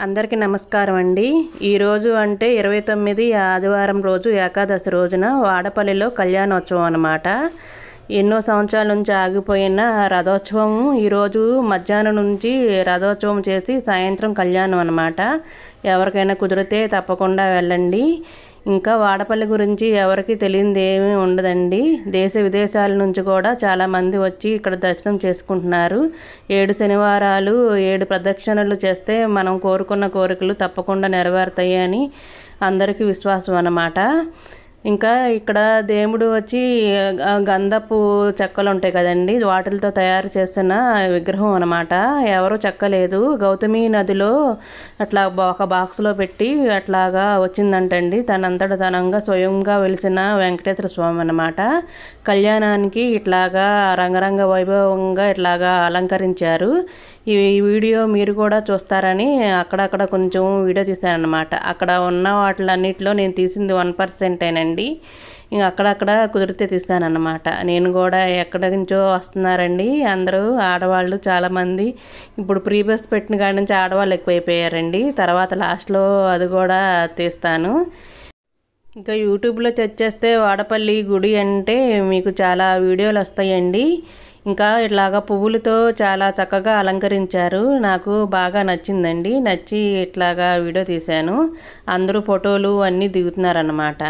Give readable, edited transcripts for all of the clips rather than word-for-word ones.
అందరికీ నమస్కారం అండి. ఈరోజు అంటే 29 ఆదివారం రోజు ఏకాదశి రోజున వాడపల్లిలో కళ్యాణోత్సవం అన్నమాట. ఎన్నో సంవత్సరాల నుంచి ఆగిపోయిన రథోత్సవం ఈరోజు మధ్యాహ్నం నుంచి రథోత్సవం చేసి సాయంత్రం కళ్యాణం అన్నమాట. ఎవరికైనా కుదిరితే తప్పకుండా వెళ్ళండి. ఇంకా వాడపల్లి గురించి ఎవరికి తెలియనిది ఏమీ ఉండదండి. దేశ విదేశాల నుంచి కూడా చాలామంది వచ్చి ఇక్కడ దర్శనం చేసుకుంటున్నారు. 7 శనివారాలు 7 ప్రదక్షిణలు చేస్తే మనం కోరుకున్న కోరికలు తప్పకుండా నెరవేరుతాయి అని అందరికీ విశ్వాసం అన్నమాట. ఇంకా ఇక్కడ దేవుడు వచ్చి గంధపు చెక్కలు ఉంటాయి కదండి, వాటితో తయారు చేసిన విగ్రహం అనమాట. ఎవరు చెక్కలేదు, గౌతమి నదిలో అట్లా ఒక బాక్స్లో పెట్టి అట్లాగా వచ్చిందంటండి. తనంతట తనంగా స్వయంగా వెలిసిన వెంకటేశ్వర స్వామి అనమాట. కళ్యాణానికి ఇట్లాగా రంగరంగ వైభవంగా ఇట్లాగా అలంకరించారు. ఈ వీడియో మీరు కూడా చూస్తారని అక్కడక్కడ కొంచెం వీడియో తీశానమాట. అక్కడ ఉన్న వాటిలన్నిటిలో నేను తీసింది 1%ఏనండి. ఇంకా అక్కడక్కడ కుదిరితే తీశానన్నమాట. నేను కూడా ఎక్కడి నుంచో వస్తున్నారండి అందరూ ఆడవాళ్ళు చాలామంది. ఇప్పుడు ప్రీ బస్ పెట్టిన కాడి నుంచి ఆడవాళ్ళు ఎక్కువైపోయారండి. తర్వాత లాస్ట్లో అది కూడా తీస్తాను. ఇంకా యూట్యూబ్లో సెర్చ్ చేస్తే వాడపల్లి గుడి అంటే మీకు చాలా వీడియోలు వస్తాయండి. ఇంకా ఇట్లాగా పువ్వులతో చాలా చక్కగా అలంకరించారు. నాకు బాగా నచ్చిందండి. నచ్చి ఇట్లాగా వీడియో తీశాను. అందరూ ఫోటోలు అన్నీ దిగుతున్నారన్నమాట.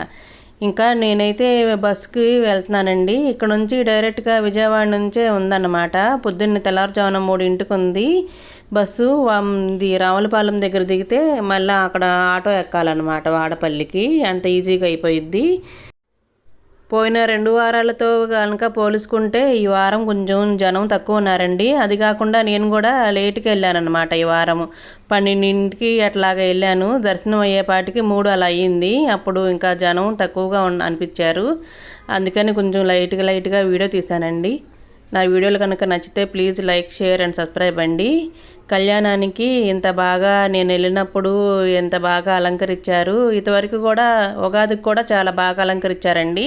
ఇంకా నేనైతే బస్కి వెళ్తున్నానండి. ఇక్కడ నుంచి డైరెక్ట్గా విజయవాడ నుంచే ఉందన్నమాట. పొద్దున్న తెల్లవారుజామున 3 ఉంది బస్సు. రావులపాలెం దగ్గర దిగితే మళ్ళీ అక్కడ ఆటో ఎక్కాలన్నమాట వాడపల్లికి. అంత ఈజీగా అయిపోయిద్ది. పోయిన 2 వారాలతో కనుక పోల్చుకుంటే ఈ వారం కొంచెం జనం తక్కువ ఉన్నారండి. అది కాకుండా నేను కూడా లేట్కి వెళ్ళానమాట. ఈ వారం 12కి అట్లాగా వెళ్ళాను. దర్శనం అయ్యేపాటికి 3 అలా అయ్యింది. అప్పుడు ఇంకా జనం తక్కువగా అనిపించారు. అందుకని కొంచెం లైట్గా వీడియో తీశానండి. నా వీడియోలు కనుక నచ్చితే please like, share and subscribe అండి. కళ్యాణానికి ఇంత బాగా నేను వెళ్ళినప్పుడు ఎంత బాగా అలంకరించారు. ఇంతవరకు కూడా ఉగాదికి కూడా చాలా బాగా అలంకరించారండి.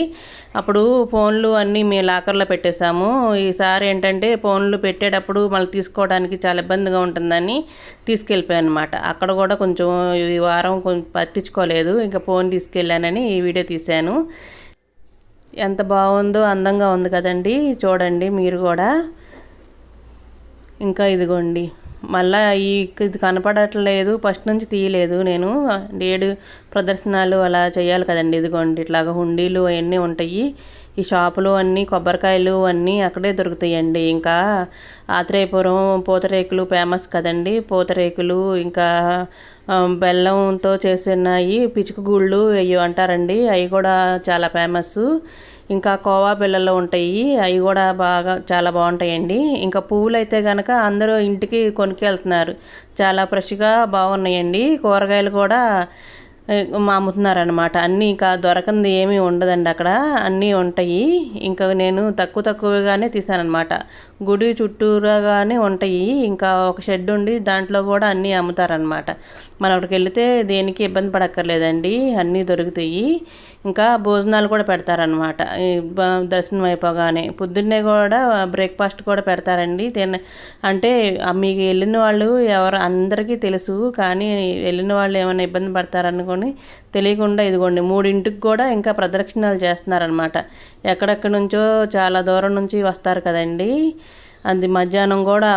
అప్పుడు ఫోన్లు అన్నీ మేము లాకర్లో పెట్టేశాము. ఈసారి ఏంటంటే ఫోన్లు పెట్టేటప్పుడు మళ్ళీ తీసుకోవడానికి చాలా ఇబ్బందిగా ఉంటుందని తీసుకెళ్ళిపోయాను అనమాట. అక్కడ కూడా కొంచెం ఈ వారం కొంచెం పట్టించుకోలేదు. ఇంకా ఫోన్ తీసుకెళ్ళానని ఈ వీడియో తీశాను. ఎంత బాగుందో, అందంగా ఉంది కదండి. చూడండి మీరు కూడా. ఇంకా ఇదిగోండి మళ్ళీ ఇది కనపడట్లేదు, ఫస్ట్ నుంచి తీయలేదు నేను. 7 ప్రదర్శనలు అలా చేయాలి కదండి. ఇదిగోండి ఇట్లాగా హుండీలు అవన్నీ ఉంటాయి. ఈ షాపులు అన్నీ కొబ్బరికాయలు అన్నీ అక్కడే దొరుకుతాయండి. ఇంకా ఆత్రేయపురం పూతరేకులు ఫేమస్ కదండి. పూతరేకులు ఇంకా బెల్లంతో చేసినవి పిచుకు గుళ్ళు అయ్యో అంటారండి. అవి కూడా చాలా ఫేమస్. ఇంకా కోవా బిళ్ళలు ఉంటాయి, అవి కూడా చాలా బాగుంటాయండి. ఇంకా పువ్వులు అయితే కనుక అందరూ ఇంటికి కొనుక్కెళ్తున్నారు. చాలా ఫ్రెష్గా బాగున్నాయండి. కూరగాయలు కూడా అమ్ముతున్నారనమాట. అన్నీ ఇంకా దొరకంది ఏమీ ఉండదండి అక్కడ, అన్నీ ఉంటాయి. ఇంకా నేను తక్కువగానే తీసానమాట. గుడి చుట్టూరాగానే ఉంటాయి. ఇంకా ఒక షెడ్ ఉండి దాంట్లో కూడా అన్నీ అమ్ముతారనమాట. మనం అక్కడికి వెళితే దేనికి ఇబ్బంది పడక్కర్లేదండి, అన్నీ దొరుకుతాయి. ఇంకా భోజనాలు కూడా పెడతారనమాట. దర్శనం అయిపోగానే పొద్దున్నే కూడా బ్రేక్ఫాస్ట్ కూడా పెడతారండి. అంటే మీకు వెళ్ళిన వాళ్ళు అందరికీ తెలుసు, కానీ వెళ్ళిన వాళ్ళు ఏమైనా ఇబ్బంది పడతారనుకొని తెలియకుండా ఇదిగోండి 3కి కూడా ఇంకా ప్రదక్షిణాలు చేస్తున్నారనమాట. ఎక్కడెక్కడి నుంచో చాలా దూరం నుంచి వస్తారు కదండి. అది మధ్యాహ్నం కూడా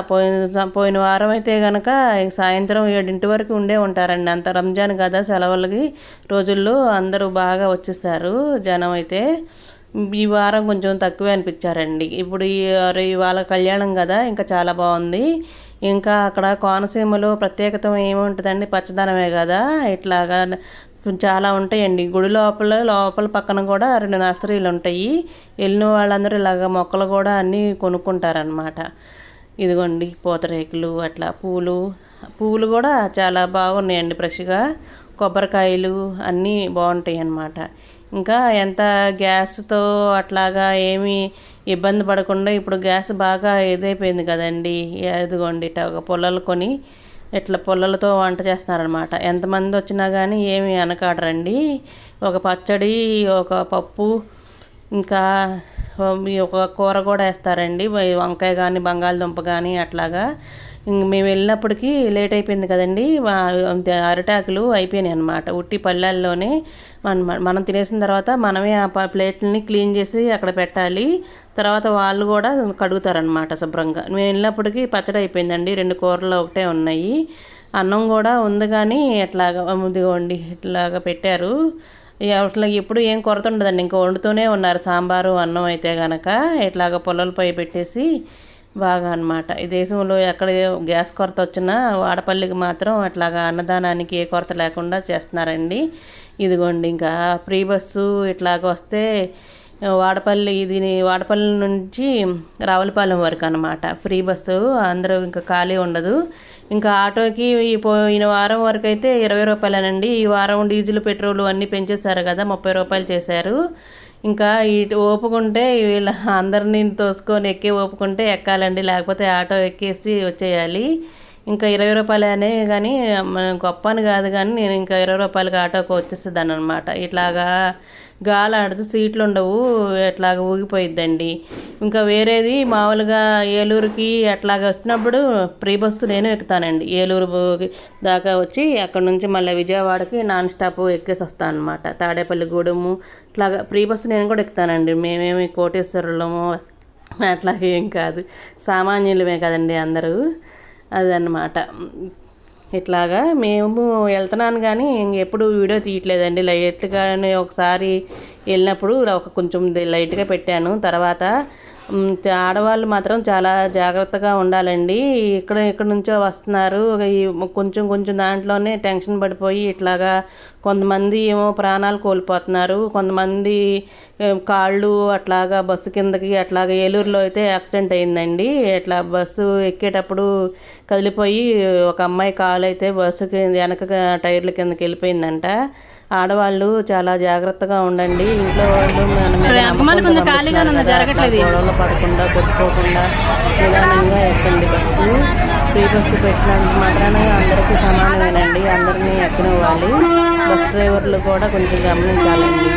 పోయిన వారం అయితే కనుక సాయంత్రం 7 వరకు ఉండే ఉంటారండి. అంత రంజాన్ కదా, సెలవులకి రోజుల్లో అందరూ బాగా వచ్చేసారు జనం అయితే. ఈ వారం కొంచెం తక్కువే అనిపించారండి. ఇప్పుడు ఇవాళ కళ్యాణం కదా, ఇంకా చాలా బాగుంది. ఇంకా అక్కడ కోనసీమలో ప్రత్యేకత ఏముంటుందండి, పచ్చదనమే కదా. ఇట్లాగా చాలా ఉంటాయండి. గుడి లోపల పక్కన కూడా 2 నర్సరీలు ఉంటాయి. వెళ్ళిన వాళ్ళందరూ ఇలాగ మొక్కలు కూడా అన్నీ కొనుక్కుంటారనమాట. ఇదిగోండి పూతరేకులు, అట్లా పువ్వులు కూడా చాలా బాగున్నాయండి ఫ్రెష్గా. కొబ్బరికాయలు అన్నీ బాగుంటాయి అన్నమాట. ఇంకా ఎంత గ్యాస్తో అట్లాగా ఏమీ ఇబ్బంది పడకుండా ఇప్పుడు గ్యాస్ బాగా ఇదైపోయింది కదండి. ఇదిగోండి ఇట్లా పొలాలు కొని ఇట్లా పుల్లలతో వంట చేస్తున్నారనమాట. ఎంతమంది వచ్చినా కానీ ఏమి అనకాడరండి. ఒక పచ్చడి, ఒక పప్పు, ఇంకా ఒక కూర కూడా వేస్తారండి. వంకాయ కానీ బంగాళదుంప కానీ అట్లాగా. మేము వెళ్ళినప్పటికీ లేట్ అయిపోయింది కదండి. అరిటాకులు అయిపోయినాయి అనమాట. ఉట్టి పళ్ళాల్లోనే మనం తినేసిన తర్వాత మనమే ఆ ప్లేట్లని క్లీన్ చేసి అక్కడ పెట్టాలి. తర్వాత వాళ్ళు కూడా కడుగుతారనమాట శుభ్రంగా. మేము వెళ్ళినప్పటికీ పచ్చడి అయిపోయిందండి. 2 కూరలు ఒకటే ఉన్నాయి. అన్నం కూడా ఉంది కానీ ఎట్లాగా ఇదిగోండి ఇట్లాగా పెట్టారు. అట్లా ఎప్పుడు ఏం కొరత ఉండదండి. ఇంకా వండుతూనే ఉన్నారు సాంబారు అన్నం అయితే కనుక. ఇట్లాగ పొలాలపై పెట్టేసి బాగా అనమాట. ఈ దేశంలో ఎక్కడ గ్యాస్ కొరత వచ్చినా వాడపల్లికి మాత్రం అట్లాగా అన్నదానానికి ఏ కొరత లేకుండా చేస్తున్నారండి. ఇదిగోండి ఇంకా ఫ్రీ బస్సు ఇట్లాగ వస్తే వాడపల్లి నుంచి రావులపాలెం వరకు అనమాట ఫ్రీ బస్సు. అందరూ ఇంకా ఖాళీ ఉండదు. ఇంకా ఆటోకి పోయిన వారం వరకు అయితే 20 రూపాయలేనండి. ఈ వారం డీజిల్ పెట్రోల్ అన్నీ పెంచేశారు కదా, 30 రూపాయలు చేశారు. ఇంకా ఇటు ఓపుకుంటే వీళ్ళ అందరినీ తోసుకొని ఓపుకుంటే ఎక్కాలండి, లేకపోతే ఆటో ఎక్కేసి వచ్చేయాలి. ఇంకా 20 రూపాయలనే కానీ గొప్ప అని కాదు కానీ నేను ఇంకా 20 రూపాయలకి ఆటోకి వచ్చేసేదాన్ని అనమాట. ఇట్లాగా గాలాడుతూ సీట్లు ఉండవు, ఎట్లాగా ఊగిపోయిద్దండి. ఇంకా వేరేది మామూలుగా ఏలూరుకి అట్లాగా వచ్చినప్పుడు ఫ్రీ బస్సు నేను ఎక్కుతానండి. ఏలూరు దాకా వచ్చి అక్కడ నుంచి మళ్ళీ విజయవాడకి నాన్ స్టాప్ ఎక్కేసి వస్తాను అనమాట. తాడేపల్లిగూడెము ఇట్లాగా ఫ్రీ బస్సు నేను కూడా ఎక్కుతానండి. మేమేమి కోటేశ్వరులము అట్లా ఏం కాదు, సామాన్యులమే కదండి అందరూ. అదన్నమాట. ఇట్లాగా మేము వెళ్తున్నాను కానీ ఎప్పుడు వీడియో తీయట్లేదండి. లైట్గానే ఒకసారి వెళ్ళినప్పుడు కొంచెం లైట్గా పెట్టాను. తర్వాత ఆడవాళ్ళు మాత్రం చాలా జాగ్రత్తగా ఉండాలండి. ఇక్కడ నుంచో వస్తున్నారు, కొంచెం దాంట్లోనే టెన్షన్ పడిపోయి ఇట్లాగా కొంతమంది ఏమో ప్రాణాలు కోల్పోతున్నారు, కొంతమంది కాళ్ళు అట్లాగా బస్సు కిందకి అట్లాగా. ఏలూరులో అయితే యాక్సిడెంట్ అయిందండి. ఇట్లా బస్సు ఎక్కేటప్పుడు కదిలిపోయి ఒక అమ్మాయి కాలు అయితే బస్సుకి వెనక టైర్ల కిందకి వెళ్ళిపోయిందంట. ఆడవాళ్ళు చాలా జాగ్రత్తగా ఉండండి. ఇంట్లో వాళ్ళు గొడవలు పడకుండా కొట్టుకోకుండా నిదానంగా ఎక్కండి. బస్సు ఫ్రీ బస్సు పెట్టినందుకు మాత్రాన అందరికీ సమానమేనండి. అందరినీ ఎక్కనివ్వాలి. బస్ డ్రైవర్లు కూడా కొంచెం గమనించాలండి.